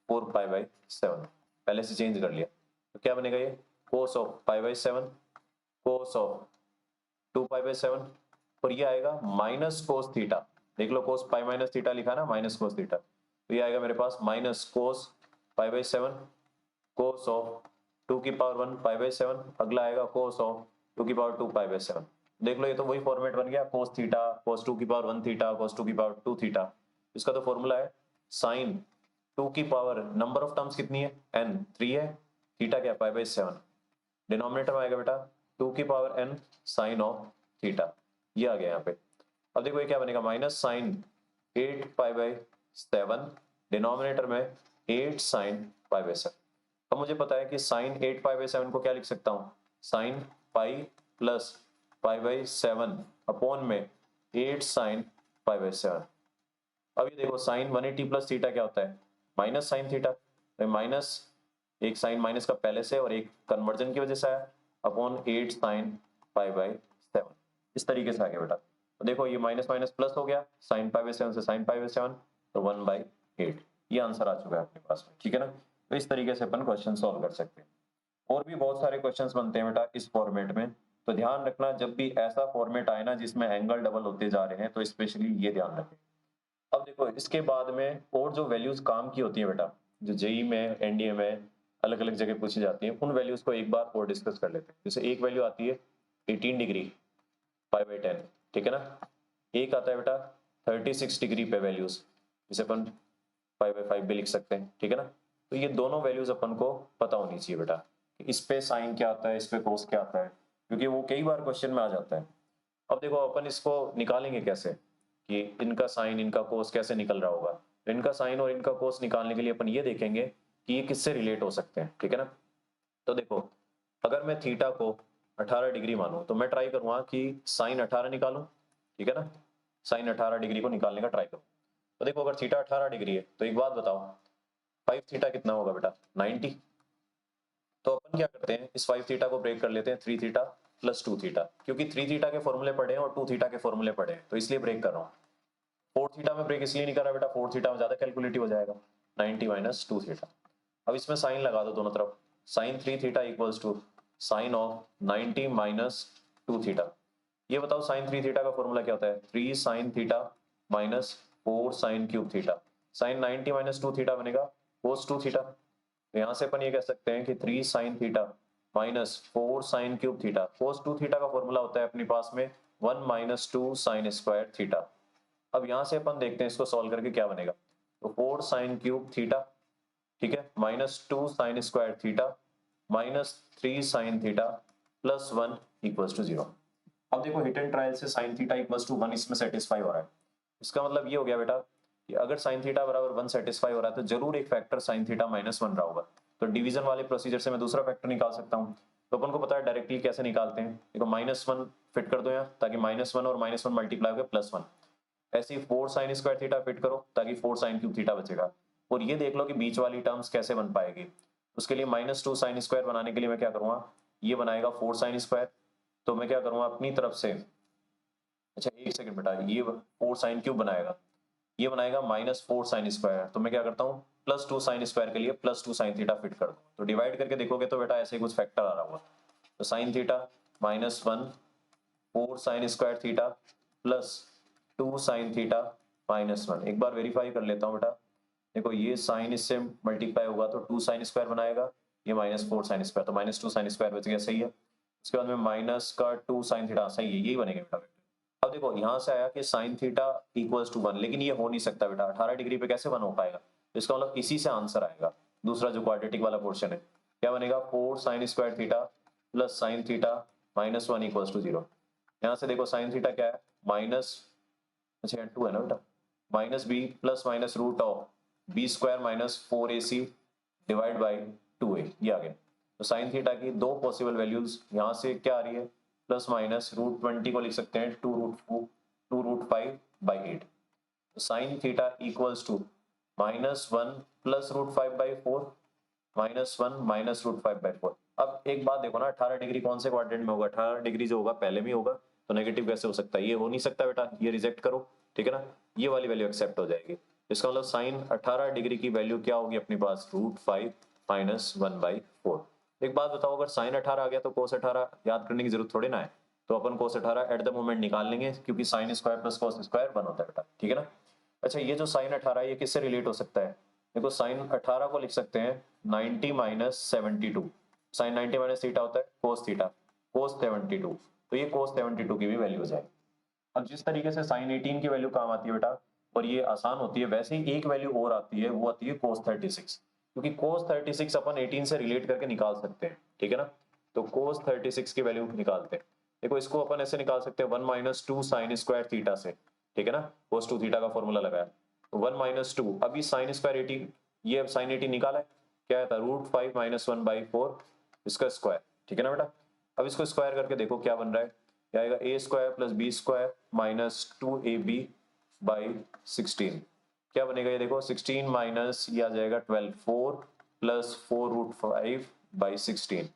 4π/7, पहले से चेंज कर लिया। तो क्या बनेगा ये, कोस ऑफ π/7 कोस ऑफ 2π/7, और ये आएगा माइनस कोस थीटा, देख लो कोस पाई माइनस थीटा लिखा ना, माइनस कोस थीटा, तो ये आएगा मेरे पास माइनस कोस π/7 कोस ऑफ 2 की पावर 1 π/7, अगला आएगा कोस ऑफ 2 की पावर 2 π/7। देख लो ये तो वही फॉर्मेट बन गया, कोस थीटा कोस 2 की पावर 1 थीटा कोस 2 की पावर 2 थीटा। इसका तो फॉर्मूला है साइन 2 की पावर, नंबर ऑफ टर्म्स कितनी है n, 3 है, थीटा क्या π/7, डिनोमिनेटर में आएगा बेटा 2 की power n sine of theta, ये आ गया यहाँ पे। अब देखो ये क्या बनेगा, माइनस साइन 8π/7, डिनोमिनेटर में 8 साइन π/7। अब मुझे पता है कि साइन 8π/7 को क्या लिख सकता हूँ, साइन पाई प्लस π/7 अपॉन में 8 साइन π/7। अब ये देखो साइन 180 प्लस थीटा क्या होता है, माइनस साइन थीटा, तो माइनस एक साइन माइनस का पहले से और एक कन्वर्जन की वजह से आया, अपॉन 8 साइन π/7, इस तरीके से आ गया बेटा। तो देखो ये माइनस माइनस प्लस हो गया, साइन π/7 से साइन π/7, तो 1/8, ये आंसर आ चुका है अपने पास में, ठीक है ना। तो इस तरीके से अपन क्वेश्चन सॉल्व कर सकते हैं। और भी बहुत सारे क्वेश्चंस बनते हैं बेटा इस फॉर्मेट में, तो ध्यान रखना जब भी ऐसा फॉर्मेट आए ना जिसमें एंगल डबल होते जा रहे हैं, तो स्पेशली ये ध्यान रखें। अब देखो इसके बाद में और जो वैल्यूज काम की होती है बेटा, जो जेई में, एनडीए में अलग अलग जगह पूछी जाती है, उन वैल्यूज को एक बार और डिस्कस कर लेते हैं। जैसे एक वैल्यू आती है 18 डिग्री 5/10, ठीक है ना। एक आता है बेटा 36 डिग्री पे वैल्यूज, जिसे अपन 5/5 भी लिख सकते हैं, ठीक है ना। तो ये दोनों वैल्यूज अपन को पता होनी चाहिए बेटा, कि इस पे साइन क्या आता है, इस पे कोस क्या आता है, क्योंकि वो कई बार क्वेश्चन में आ जाता है। अब देखो अपन इसको निकालेंगे कैसे, कि इनका साइन इनका कोस कैसे निकल रहा होगा। तो इनका साइन और इनका कोस निकालने के लिए अपन ये देखेंगे कि ये किससे रिलेट हो सकते हैं, ठीक है ना। तो देखो अगर मैं थीटा को 18 डिग्री मानूं, तो मैं ट्राई करूंगा कि साइन 18 निकालूं, ठीक है ना। साइन 18 डिग्री को निकालने का ट्राई करूं। तो देखो अगर थीटा 18 डिग्री है, तो एक बात बताओ 5 थीटा कितना होगा बेटा, 90। तो अपन क्या करते हैं, इस 5 थीटा को ब्रेक कर लेते हैं 3 थीटा प्लस 2 थीटा, क्योंकि 3 थीटा के फॉर्मूले पढ़े हैं और 2 थीटा के फॉर्मूले पढ़े हैं, तो इसलिए ब्रेक कर रहा हूँ। 4 थीटा में ब्रेक इसलिए नहीं कर रहा बेटा, 4 थीटा में ज्यादा कैलकुलेटिव हो जाएगा, 90 माइनस 2 थीटा। अब इसमें साइन लगा दो दोनों तरफ, sine 3 theta equals to sine of 90 minus 2 theta. ये बताओ साइन 3 थीटा का फॉर्मूला क्या होता है, 3 sine theta minus 4 sine cube theta. Sine 90 minus 2 theta बनेगा कोस 2 थीटा। तो यहाँ से अपन ये कह सकते हैं कि 3 sine theta minus 4 sine cube theta. Cos 2 theta का फॉर्मूला होता है अपने पास में 1 माइनस 2 साइन स्क्वायर थीटा। अब यहाँ से अपन देखते हैं इसको सॉल्व करके क्या बनेगा, तो 4 साइन क्यूब थीटा, ठीक है, minus 2 sine square theta minus 3 sine theta plus 1 equals to 0। अब देखो हिट एंड ट्रायल से साइन थीटा इक्वल्स टू 1 इसमें सेटिस्फाई हो रहा है। इसका मतलब ये हो गया बेटा कि अगर साइन थीटा बराबर 1 सेटिस्फाई हो रहा है, तो जरूर एक फैक्टर साइन थीटा माइनस 1 रहा होगा। तो डिवीजन वाले प्रोसीजर से मैं दूसरा फैक्टर निकाल सकता हूँ। तो अपन को पता है डायरेक्टली कैसे निकालते हैं, देखो -1 फिट कर दो यहाँ, ताकि -1 और -1 मल्टीप्लाई हो गया +1। ऐसे ही 4 साइन स्क्वायर थीटा फिट करो, ताकि 4 साइन क्यूब थीटा बचेगा। और ये देख लो कि बीच वाली टर्म्स कैसे बन पाएगी। उसके लिए -2 साइन स्क्वायर बनाने के लिए मैं क्या करूंगा, ये बनाएगा 4 साइन स्क्वायर। तो मैं क्या करूंगा अपनी तरफ से, अच्छा एक सेकंड बेटा, ये 4 साइन क्यूब बनाएगा, ये बनाएगा -4 साइन स्क्वायर। तो मैं क्या करता हूँ +2 साइन स्क्वायर के लिए +2 साइन थीटा फिट कर दूँ। तो डिवाइड करके देखोगे तो बेटा ऐसे कुछ फैक्टर आ रहा होगा। तो sine theta -1 4 sine square theta plus 2 sine theta -1। एक बार वेरीफाई कर लेता हूँ बेटा, देखो ये साइन इससे मल्टीप्लाई होगा तो 2 साइन स्क्वायर बनाएगा, ये -4 साइन स्क्वायर, तो -2 साइन स्क्वायर बच गया, सही है। उसके बाद में माइनस का 2 साइन थीटा, सही है, यही बनेगा बेटा। अब देखो यहाँ से आया कि साइन थीटा इक्वल्स टू 1, लेकिन ये हो नहीं सकता बेटा, 18 डिग्री पे कैसे 1 हो पाएगा। तो इसका मतलब इसी से आंसर आएगा, दूसरा जो क्वाड्रेटिक वाला पोर्शन है। क्या बनेगा 4 sine square theta plus sine theta -1 equals to 0। यहाँ से देखो साइन थीटा क्या है माइनस, अच्छा 2 है ना बेटा, -b plus minus root of b square minus 4ac divide by 2a, ये आ गया। तो साइन थीटा की दो पॉसिबल वैल्यूज यहाँ से क्या आ रही है, प्लस माइनस √20 को लिख सकते हैं 2√5/8। तो sine theta equals to -1 plus √5/4 -1 minus √5/4। अब एक बात देखो ना, 18 डिग्री कौन से क्वाड्रेंट में होगा, 18 डिग्री जो होगा पहले में होगा, तो नेगेटिव कैसे हो सकता है, ये हो नहीं सकता बेटा, ये रिजेक्ट करो, ठीक है ना। ये वाली वैल्यू एक्सेप्ट हो जाएगी। इसका मतलब साइन 18 डिग्री की वैल्यू क्या होगी अपने पास, √5 - 1/4। एक बात बताओ, अगर साइन 18 आ गया तो कोस 18 याद करने की जरूरत थोड़ी ना है। तो अपन कोस 18 एट द मोमेंट निकाल लेंगे, क्योंकि sine square plus cos square 1 होता है बेटा, ठीक है ना। अच्छा ये जो साइन 18 ये किससे रिलेट हो सकता है, देखो साइन 18 को लिख सकते हैं 90 - 72। साइन 90 माइनस थीटा होता है कोस थीटा, कोस 72, तो ये कोस 72 की भी वैल्यू हो जाएगी। अब जिस तरीके से साइन 18 की वैल्यू काम आती है बेटा, और ये आसान होती है, वैसे ही एक वैल्यू और आती है, वो आती है कोस 36, क्योंकि कोस 36 अपन 18 से रिलेट करके निकाल सकते हैं, ठीक है ना। तो कोस 36 की वैल्यू निकालते हैं। देखो इसको अपन ऐसे निकाल सकते हैं 1 minus two sign square theta से, ठीक है ना, कोस टू थीटा का फॉर्मूला लगाया, तो 1 माइनस टू, अभी साइन स्क्वायर 80, ये अब साइन 80 निकाला है, क्या था √5 माइनस 1/4 इसका स्क्वायर, ठीक है ना बेटा। अब इसको स्क्वायर करके देखो क्या बन रहा है, क्या आएगा a square plus B square minus 2ab/16, क्या बनेगा ये देखो 16 माइनस ये आ जाएगा 12, 4 प्लस 4√5/16,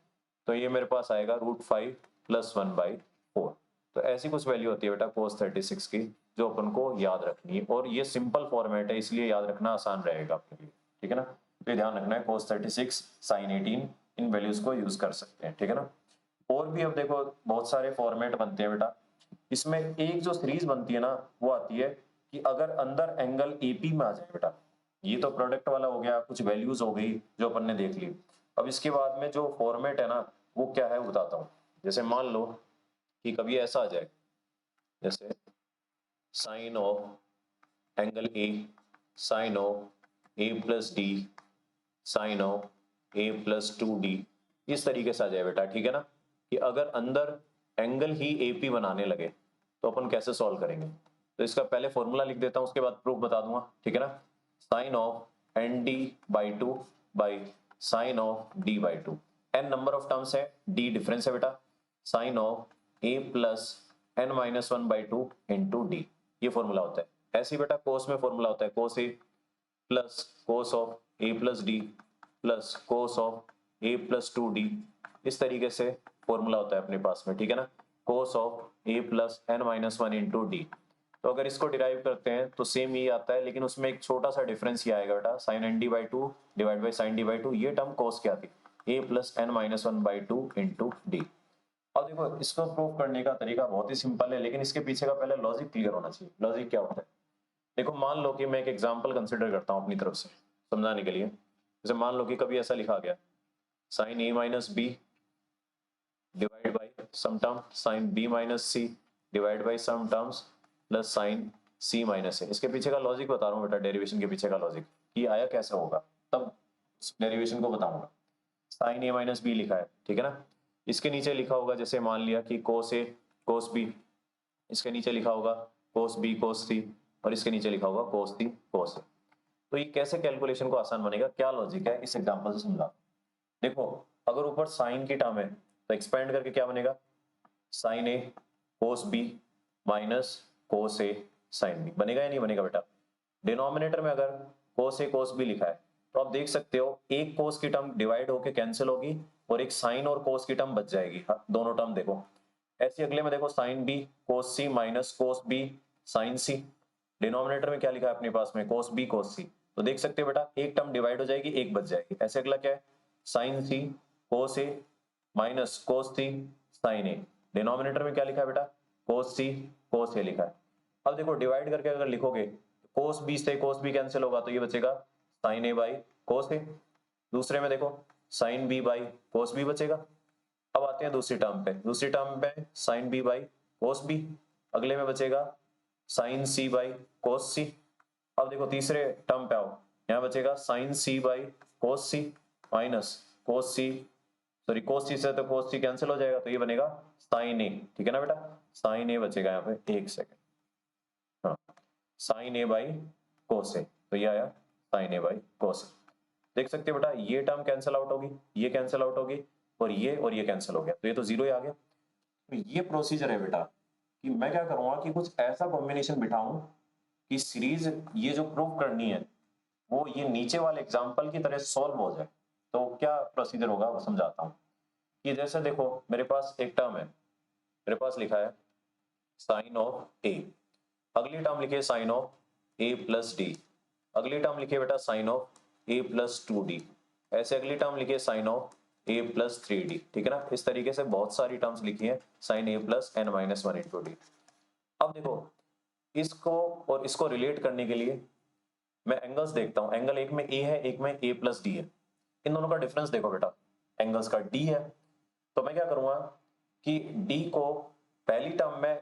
तो ये मेरे पास आएगा √5 प्लस 1/4। तो ऐसी कुछ वैल्यू होती है बेटा cos 36 की, जो अपन को याद रखनी है, और ये सिंपल फॉर्मेट है इसलिए याद रखना आसान रहेगा आपके लिए, ठीक है ना। तो ये ध्यान रखना है cos 36 sin 18 इन वैल्यूज को यूज कर सकते हैं, ठीक है ना। और भी अब देखो बहुत सारे फॉर्मेट बनते हैं बेटा, इसमें एक जो सीरीज बनती है ना वो आती है कि अगर अंदर एंगल एपी में आ जाए बेटा, ये तो प्रोडक्ट वाला हो गया, कुछ वैल्यूज हो गई जो अपन ने देख ली। अब इसके बाद में जो फॉर्मेट है ना वो क्या है बताता हूँ। जैसे मान लो कि कभी ऐसा आ जाए, जैसे sine of angle A, sine of A plus D, sine of A plus 2d, इस तरीके से आ जाए बेटा, ठीक है ना, कि अगर अंदर एंगल ही एपी बनाने लगे तो अपन कैसे सॉल्व करेंगे। तो इसका पहले फॉर्मूला लिख देता हूं, उसके बाद प्रूफ बता दूंगा, ठीक है ना। Sine of ND/2 by sine of D/2, n number of terms है, D डिफरेंस है बेटा, sine of A plus n-1/2 into D, ये फॉर्मूला होता है। ऐसे ही बेटा कोस में फॉर्मूला होता है cos A plus cos of A plus D plus cos of A plus 2d, इस तरीके से फॉर्मूला होता है अपने पास में, ठीक है ना, कोस of A plus n-1 into D. तो अगर इसको डिराइव करते हैं तो सेम ये आता है, लेकिन उसमें एक छोटा सा डिफरेंस ये आएगा बेटा, sign ND/2 divide by sign D/2, ये टर्म कोस क्या थी, a plus n-1/2 into D. अब देखो इसको प्रूव करने का तरीका बहुत ही सिंपल है, लेकिन इसके पीछे का पहले लॉजिक क्लियर होना चाहिए। लॉजिक क्या होता है, देखो मान लो कि मैं एक एग्जांपल कंसिडर करता हूं अपनी तरफ से समझाने के लिए। जैसे मान लो कि कभी ऐसा लिखा गया sine a minus B divide by sum term sine b minus C divide by sum terms plus sine c minus A. इसके पीछे का लॉजिक बता रहा हूँ बेटा, डेरिवेशन के पीछे का लॉजिक, कि आया कैसे होगा, तब डेरिवेशन को बताऊंगा। साइन a माइनस बी लिखा है, ठीक है ना, इसके नीचे लिखा होगा जैसे मान लिया कि कोस ए कोस बी, इसके नीचे लिखा होगा कोस बी कोस सी, और इसके नीचे लिखा होगा कोस सी कोस ए। तो ये कैसे कैलकुलेशन को आसान बनेगा, क्या लॉजिक है, इस एग्जांपल से समझा। देखो अगर ऊपर साइन की टर्म है तो एक्सपेंड करके क्या बनेगा, साइन ए कोस बी माइनस कोस ए साइन बी, बनेगा या नहीं बनेगा बेटा। डिनोमिनेटर में अगर कोस ए कोस बी लिखा है तो आप देख सकते हो एक कोस की टर्म डिवाइड होके कैंसिल होगी और एक साइन और कोस की टर्म बच जाएगी, दोनों टर्म देखो। ऐसे अगले में देखो साइन बी कोस सी माइनस कोस बी साइन सी, डिनोमिनेटर में क्या लिखा है अपने पास में कोस बी कोस सी, तो देख सकते हो बेटा एक टर्म डिवाइड हो जाएगी एक बच जाएगी। ऐसे अगला क्या है साइन सी कोस ए माइनस कोस सी साइन ए, डिनोमिनेटर में क्या लिखा है बेटा कोस सी कोस ए लिखा है। अब देखो डिवाइड करके अगर लिखोगे कोस बी से कोस बी कैंसिल होगा तो ये बचेगा साइन ए बाई कोस ए, दूसरे में देखो sine B by cos B बचेगा। अब आते हैं दूसरी टर्म पे, दूसरी टर्म पे sine B by cos B, अगले में बचेगा साइन सी बाई कोस सी। अब देखो तीसरे टर्म पे आओ, यहाँ बचेगा sine C by cos C minus cos C, sorry cos C से तो कोस सी कैंसिल हो जाएगा तो ये बनेगा साइन ए, ठीक है ना बेटा, साइन ए बचेगा यहाँ पे, एक सेकेंड, हाँ साइन ए बाई कोस ए, तो ये आया साइन ए बाई कोस ए। देख सकते हो बेटा ये टर्म कैंसिल आउट होगी, ये कैंसिल आउट होगी, और ये कैंसिल हो गया, तो ये तो जीरो ही आ गया। तो ये प्रोसीजर है बेटा कि मैं क्या करूंगा कि कुछ ऐसा कॉम्बिनेशन बिठाऊं कि सीरीज ये जो प्रूव करनी है वो ये नीचे वाले एग्जांपल की तरह सॉल्व हो जाए। तो क्या प्रोसीजर होगा वो समझाता हूँ। कि जैसे देखो मेरे पास एक टर्म है, मेरे पास लिखा है साइन ऑफ ए, अगली टर्म लिखिए sine of A plus D, अगली टर्म लिखिए बेटा sine of A plus 2d, ऐसे अगली टर्म लिखिए sine of A plus 3d, ठीक है ना। इस तरीके से बहुत सारी टर्म्स लिखी है sign A plus n-1 into D. अब देखो इसको और इसको रिलेट करने के लिए मैं एंगल्स देखता हूं, एंगल एक में ए है एक में ए प्लस डी है, इन दोनों का डिफरेंस देखो बेटा, एंगल्स का डी है, तो मैं क्या करूंगा कि डी को पहली टर्म में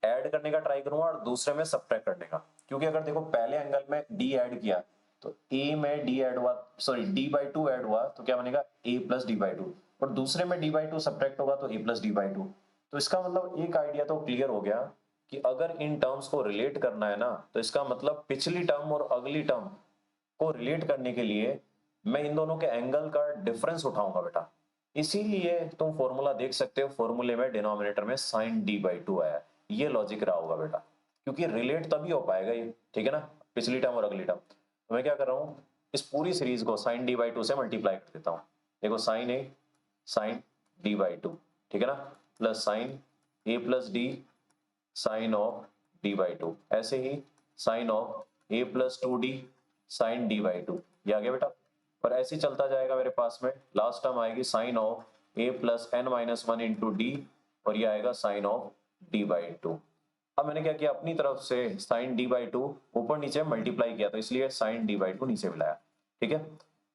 ऐड करने का ट्राई करूंगा और दूसरे में सब्ट्रैक्ट करने का, क्योंकि अगर देखो पहले एंगल में डी ऐड किया तो ए में डी ऐड हुआ, सॉरी d/2 ऐड हुआ तो क्या बनेगा a प्लस d/2, और दूसरे में d/2 सब्ट्रैक्ट होगा तो a प्लस d/2, तो इसका मतलब एक आइडिया तो क्लियर हो गया कि अगर इन टर्म्स को रिलेट करना है ना, तो इसका मतलब पिछली टर्म और अगली टर्म को रिलेट करने के लिए मैं इन दोनों के एंगल का डिफरेंस उठाऊंगा बेटा। इसीलिए तुम फॉर्मूला देख सकते हो, फॉर्मूले में डिनोमिनेटर में साइन डी बाई टू आया। ये लॉजिक रहा होगा बेटा, क्योंकि रिलेट तभी हो पाएगा ये, ठीक है ना, पिछली टर्म और अगली टर्म। तो मैं क्या कर रहा हूँ, इस पूरी सीरीज को साइन डी बाई टू से मल्टीप्लाई कर देता हूँ। देखो sine A sine D by two, ठीक है ना, plus sine A plus D sine of D by two, ऐसे ही sine of A plus two D sine D by two, ये आ गया बेटा। और ऐसे ही चलता जाएगा मेरे पास में, लास्ट टर्म आएगी sine of A plus N minus one into D, और ये आएगा sine of D by two. अब मैंने क्या किया, अपनी तरफ से साइन डी बाई टू ऊपर नीचे मल्टीप्लाई किया, तो इसलिए साइन डी बाई टू नीचे मिलाया, ठीक है।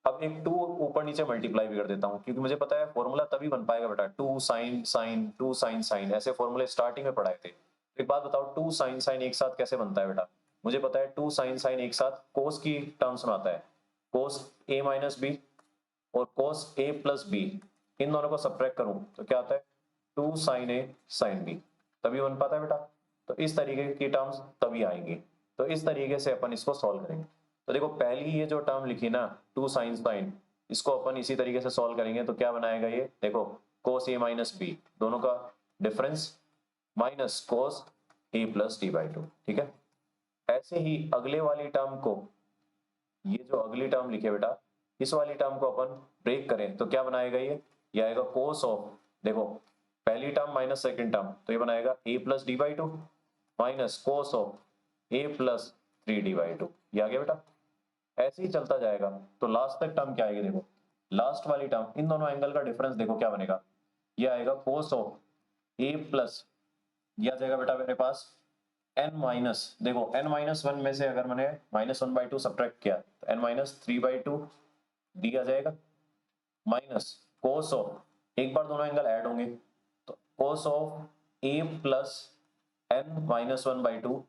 अब एक टू ऊपर नीचे मल्टीप्लाई भी कर देता हूँ, क्योंकि मुझे पता है फॉर्मूला तभी बन पाएगा बेटा, two sine sine two sine sine, ऐसे फॉर्मूले स्टार्टिंग में पढ़ाए थे। एक बात बताओ, टू साइन साइन एक साथ कैसे बनता है बेटा? मुझे पता है टू साइन साइन एक साथ कोस की टर्म्स में आता है, कोस ए माइनस बी और कोस ए प्लस बी, इन दोनों को सब्ट्रैक्ट करूं तो क्या आता है, two sine A sine B, तभी बन पाता है बेटा। तो इस तरीके की टर्म्स तभी आएंगी, तो इस तरीके से अपन इसको सॉल्व करेंगे। तो देखो पहली ये जो टर्म लिखी ना, टू साइन साइन, इसको अपन इसी तरीके से सॉल्व करेंगे तो क्या बनाएगा ये, देखो कोस ए माइनस बी, दोनों का difference minus cos A plus D by two, ठीक है। ऐसे ही अगले वाली टर्म को, ये जो अगली टर्म लिखे बेटा, इस वाली टर्म को अपन ब्रेक करें तो क्या बनाएगा ये आएगा कोस ऑफ, देखो पहली टर्म माइनस सेकंड टर्म, तो ये बनाएगा A plus D by two minus cos of A plus three D by two, ये आ गया बेटा। ऐसे ही चलता जाएगा तो लास्ट तक टर्म क्या आएगी, देखो लास्ट वाली टर्म, इन दोनों एंगल का डिफरेंस देखो क्या बनेगा, ये आएगा कोस ऑफ ए प्लस, ये आ जाएगा बेटा मेरे पास एन माइनस, देखो एन माइनस वन में से अगर मैंने minus one by two subtract किया तो N minus three by two D आ जाएगा, माइनस कोस ऑफ, एक बार दोनों एंगल ऐड होंगे तो cos of A plus N minus one by two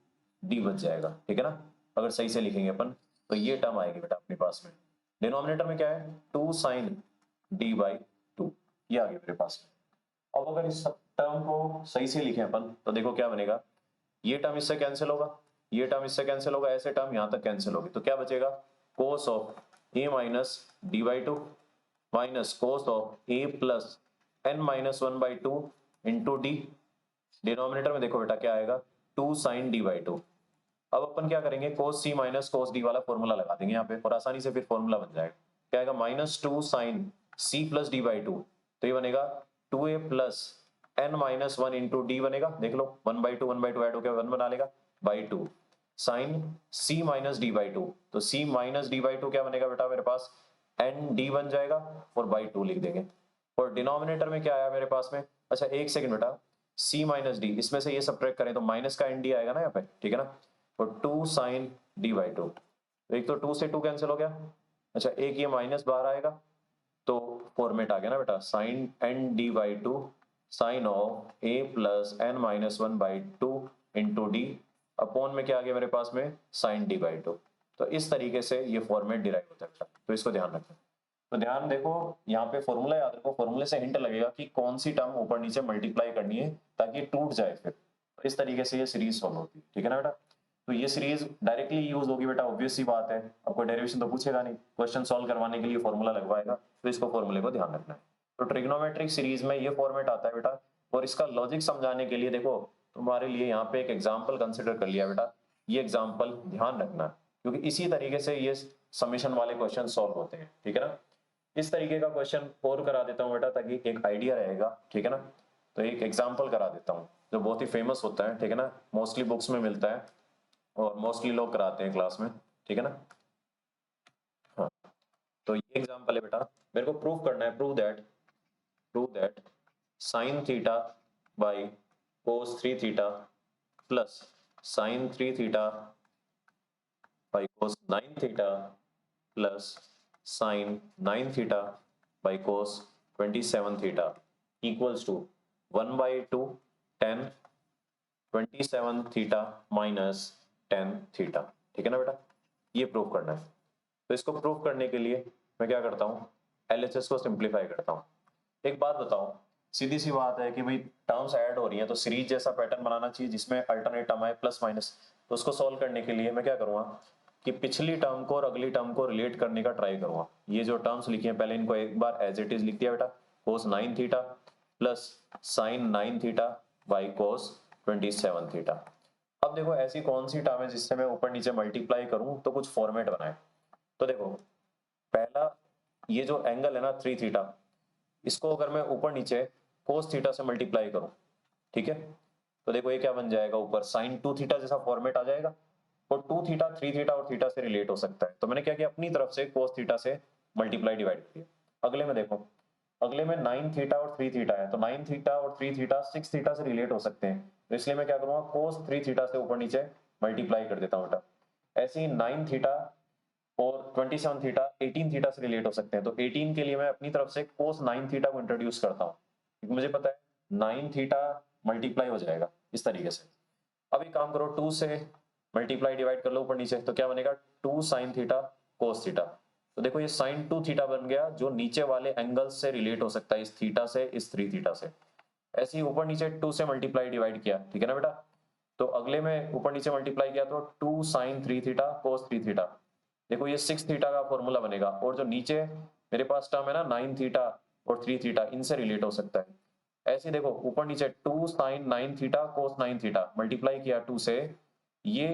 D बच जाएगा, ठीक है ना। अगर सही से लिखेंगे अपन तो ये टर्म आएगी बेटा अपने पास में। डिनोमिनेटर में क्या है, two sine D by two, ये आ गया मेरे पास में। अब अगर इस टर्म को सही से लिखें अपन तो देखो क्या बनेगा, ये टर्म इससे कैंसिल होगा, ये टर्म इससे कैंसिल होगा, ऐसे टर्म यहां तक कैंसिल होगी, तो क्या बचेगा, cos of A minus D by two minus cos of A plus N minus one by two into D. Denominator में देखो बेटा क्या आएगा, two sine D by two. अब अपन क्या करेंगे, cos C minus cos D वाला फॉर्मूला लगा देंगे यहाँ पे, और आसानी से फिर फॉर्मूला बन जाएगा। क्या आएगा, minus two sine C plus D by two, तो ये बनेगा two A plus N minus one into D बनेगा, देख लो वन बाई टू ऐड होकर वन बना लेगा, by two sine C minus D by two, तो C minus D by two क्या बनेगा बेटा मेरे पास, एन डी बन जाएगा और बाई टू लिख देंगे। और डिनोमिनेटर में क्या आया मेरे पास में, अच्छा एक सेकंड बेटा, सी माइनस डी, इसमें से ये सब्ट्रैक्ट करें तो माइनस का एन डी आएगा ना यहाँ पे, ठीक है ना। और two sine D by two, तो एक तो टू से टू कैंसिल हो गया, अच्छा एक ये माइनस बाहर आएगा, तो फॉर्मेट आ गया ना बेटा, sine N D by two sine of A plus N minus one by two into D, upon में क्या आ गया मेरे पास में, साइन डी बाई टू। तो इस तरीके से ये फॉर्मेट डिराइव होता है, तो इसको ध्यान रखें। तो ध्यान देखो यहाँ पे फॉर्मूला याद रखो, फॉर्मूले से हिंट लगेगा कि कौन सी टर्म ऊपर नीचे मल्टीप्लाई करनी है ताकि टूट जाए फिर, तो इस तरीके से ये सीरीज सॉल्व होती है, ठीक है ना बेटा। तो ये सीरीज डायरेक्टली यूज होगी बेटा, ऑब्वियस सी बात है, आपको डेरिवेशन तो पूछेगा नहीं, क्वेश्चन सॉल्व करवाने के लिए फॉर्मूला लगवाएगा, तो इसको फॉर्मूले को ध्यान रखना है। तो ट्रिग्नोमेट्रिक सीरीज में ये फॉर्मेट आता है बेटा, और इसका लॉजिक समझाने के लिए देखो तुम्हारे लिए यहाँ पे एक एग्जाम्पल कंसिडर कर लिया बेटा, ये एग्जाम्पल ध्यान रखना, क्योंकि इसी तरीके से ये समेशन वाले क्वेश्चन सॉल्व होते हैं, ठीक है ना। इस तरीके का क्वेश्चन और करा देता हूँ बेटा ताकि एक आइडिया रहेगा, ठीक है ना। तो एक एग्जाम्पल करा देता हूँ जो बहुत ही फेमस होता है, ठीक है ना, मोस्टली बुक्स में मिलता है और मोस्टली लोग कराते हैं क्लास में, ठीक है ना। हाँ, तो ये एग्जाम्पल है बेटा, मेरे को प्रूव करना है, prove that sine theta by cos three theta plus sine three theta by cos nine theta plus sine nine theta by cos 27 theta equals to 1/2 tan 27 theta minus tan theta, ठीक है ना बेटा। ये prove करना है, तो इसको prove करने के लिए मैं क्या करता हूँ, LHS को सिंप्लीफाई करता हूँ। एक बात बताओ, सीधी सी बात है कि भाई टर्म्स ऐड हो रही हैं तो सीरीज जैसा पैटर्न बनाना चाहिए जिसमें अल्टरनेट टर्म आए प्लस माइनस। तो उसको सॉल्व करने के लिए मैं क्या करूँगा कि पिछली टर्म को और अगली टर्म को रिलेट करने का ट्राई करूँगा। ये जो टर्म्स लिखी हैं पहले इनको एक बार एज इट इज लिख दिया बेटा, कोस 9 theta plus sign 9 theta by cos 27 theta. अब देखो ऐसी कौन सी टर्म है जिससे मैं ऊपर नीचे मल्टीप्लाई करूँ तो कुछ फॉर्मेट बनाए। तो देखो पहला ये जो एंगल है ना 3 थीटा, इसको अगर मैं ऊपर नीचे कोस थीटा से मल्टीप्लाई करूं, ठीक है, तो देखो ये क्या बन जाएगा, ऊपर साइन 2 थीटा जैसा फॉर्मेट आ जाएगा और 2 थीटा 3 थीटा और थीटा से रिलेट हो सकता है। तो मैंने क्या किया, अपनी तरफ से कोस थीटा से मल्टीप्लाई डिवाइड किया। अगले में देखो, अगले में 9 थीटा और 3 थीटा है, तो 9 थीटा और 3 थीटा 6 थीटा से रिलेट हो सकते हैं, तो इसलिए मैं क्या करूंगा कोस 3 थीटा से ऊपर नीचे मल्टीप्लाई कर देता हूँ बेटा। ऐसे ही 9 थीटा और 27 थीटा 18 थीटा से रिलेट हो सकते हैं, तो 18 के लिए मैं अपनी तरफ से कोस 9 थीटा को इंट्रोड्यूस करता हूँ क्योंकि मुझे पता है 9 थीटा मल्टीप्लाई हो जाएगा इस तरीके से। अब एक काम करो 2 से मल्टीप्लाई डिवाइड कर लो ऊपर नीचे, तो क्या बनेगा 2 साइन थीटा कोस थीटा। तो देखो ये साइन 2 थीटा बन गया जो नीचे वाले एंगल्स से रिलेट हो सकता है, इस थीटा से इस 3 थीटा से। ऐसे ही ऊपर नीचे 2 से मल्टीप्लाई डिवाइड किया, ठीक है ना बेटा, तो अगले में ऊपर नीचे मल्टीप्लाई किया तो 2 साइन 3 थीटा कोस 3 थीटा। देखो ये 6 थीटा का फॉर्मूला बनेगा और जो नीचे मेरे पास टर्म है ना 9 थीटा और 3 थीटा, इनसे रिलेट हो सकता है। ऐसे देखो ऊपर नीचे 2 sine 9 theta cos 9 theta multiply किया 2 से, ये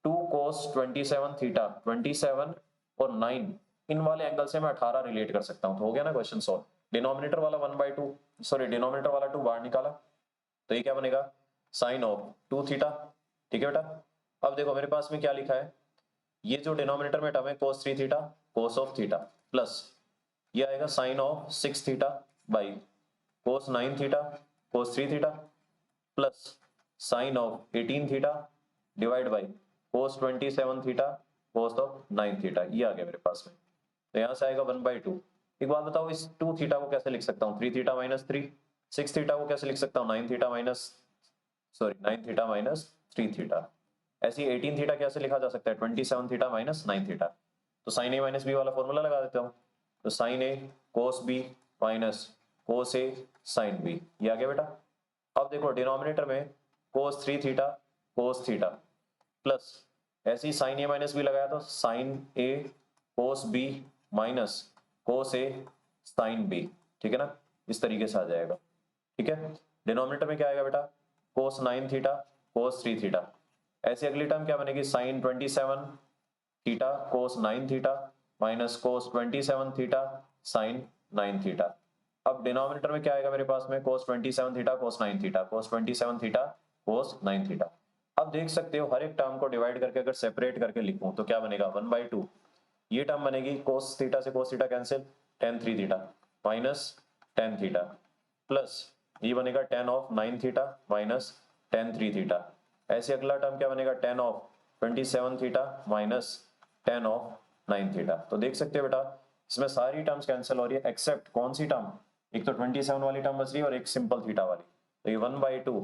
2 कोस 27 थीटा, 27 और 9 इन वाले एंगल से मैं 18 रिलेट कर सकता हूं। तो हो गया ना क्वेश्चन सॉल्व। डिनोमिनेटर वाला 1/2, सॉरी डिनोमिनेटर वाला 2 बाहर निकाला, तो ये क्या बनेगा साइन ऑफ 2 थीटा, ठीक है बेटा। अब देखो मेरे पास में क्या लिखा है, ये जो डिनोमिनेटर में टर्म है cos 3 theta cos of theta plus ये आएगा sine of 6 theta by cos 9 theta cos 3 theta plus sine of 18 theta divide by cos 27 theta cos of 9 theta. ये आ गया मेरे पास में, तो यहां से आएगा 1/2। एक बात बताओ, इस 2 थीटा को कैसे लिख सकता हूँ 3 थीटा माइनस 3, 6 थीटा को कैसे लिख सकता हूँ 9 theta minus, sorry 9 theta minus 3 theta. ऐसे ही 18 थीटा कैसे लिखा जा सकता है 27 थीटा माइनस 9 थीटा। तो साइन ए माइनस बी वाला फॉर्मूला लगा देता हूँ, तो साइन ए कोस बी माइनस कोस ए साइन बी, ये आ गया बेटा। अब देखो डिनोमिनेटर में कोस 3 थीटा कोस थीटा प्लस ऐसे ही साइन ए माइनस बी लगाया तो साइन ए कोस बी माइनस कोस ए साइन बी, ठीक है ना, इस तरीके से आ जाएगा, ठीक है। डिनोमिनेटर में क्या आएगा बेटा कोस 9 थीटा कोस 3 थीटा। ऐसे अगली टर्म क्या बनेगी sine 27 theta cos 9 theta minus cos 27 theta sine 9 theta. अब डिनोमिनेटर में क्या आएगा मेरे पास में cos 27 theta cos 9 theta cos 27 theta cos 9 theta. अब देख सकते हो हर एक टर्म को डिवाइड करके अगर सेपरेट करके लिखूं तो क्या बनेगा 1/2। ये टर्म बनेगी कोस थीटा से cos theta cancel, tan 3 theta minus tan theta plus ये बनेगा tan of 9 theta minus tan 3 theta. ऐसे अगला टर्म क्या बनेगा tan of 27 theta minus tan of 9 theta. तो देख सकते हो बेटा इसमें सारी टर्म्स कैंसिल हो रही है एक्सेप्ट कौन सी टर्म, एक तो 27 वाली टर्म बच रही है और एक सिंपल थीटा वाली। तो ये 1/2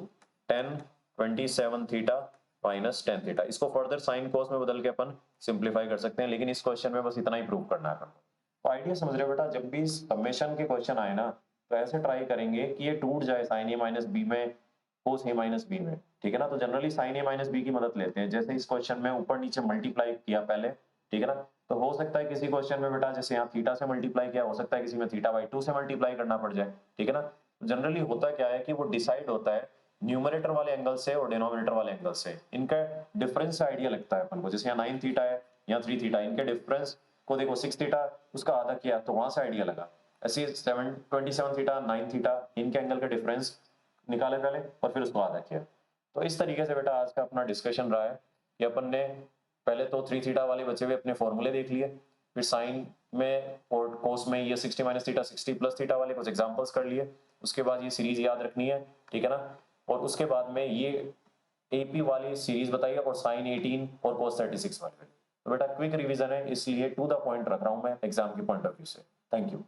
tan 27 theta minus tan theta. इसको फर्दर साइन कोस में बदल के अपन सिंप्लीफाई कर सकते हैं, लेकिन इस क्वेश्चन में बस इतना ही प्रूव करना है। तो आइडिया समझ रहे हो बेटा, जब भी समेशन के क्वेश्चन आए ना तो ऐसे ट्राई करेंगे कि ये टूट जाए साइन ए माइनस बी में कोस ए माइनस बी में, ठीक है ना। तो generally sign A minus B की मदद लेते हैं, जैसे इस क्वेश्चन में ऊपर नीचे मल्टीप्लाई किया पहले, ठीक है ना। तो हो सकता है किसी क्वेश्चन में बेटा जैसे यहाँ थीटा से मल्टीप्लाई किया, हो सकता है किसी में थीटा/2 से मल्टीप्लाई करना पड़ जाए, ठीक है ना। जनरली होता क्या है कि वो डिसाइड होता है न्यूमरेटर वाले एंगल से और डिनोमिनेटर वाले एंगल से, इनका डिफरेंस आइडिया लगता है अपन को। जैसे यहाँ 9 थीटा है यहाँ 3 थीटा, इनके डिफरेंस को देखो 6 थीटा उसका आधा किया तो वहां से आइडिया लगा। ऐसे 27 थीटा 9 थीटा इनके एंगल का डिफरेंस निकाले पहले और फिर उसको आधा किया। तो इस तरीके से बेटा आज का अपना डिस्कशन रहा है कि अपन ने पहले तो 3 थीटा वाले बचे हुए अपने फॉर्मूले देख लिए, फिर साइन में और कोस में ये 60 माइनस थीटा 60 प्लस थीटा वाले कुछ एग्जांपल्स कर लिए। उसके बाद ये सीरीज याद रखनी है, ठीक है ना। और उसके बाद में ये एपी वाली सीरीज बताइए और साइन 18 और कोस 36 वाले। तो बेटा क्विक रिवीजन है इसलिए टू द पॉइंट रख रहा हूं मैं एग्जाम के पॉइंट ऑफ व्यू से। Thank you.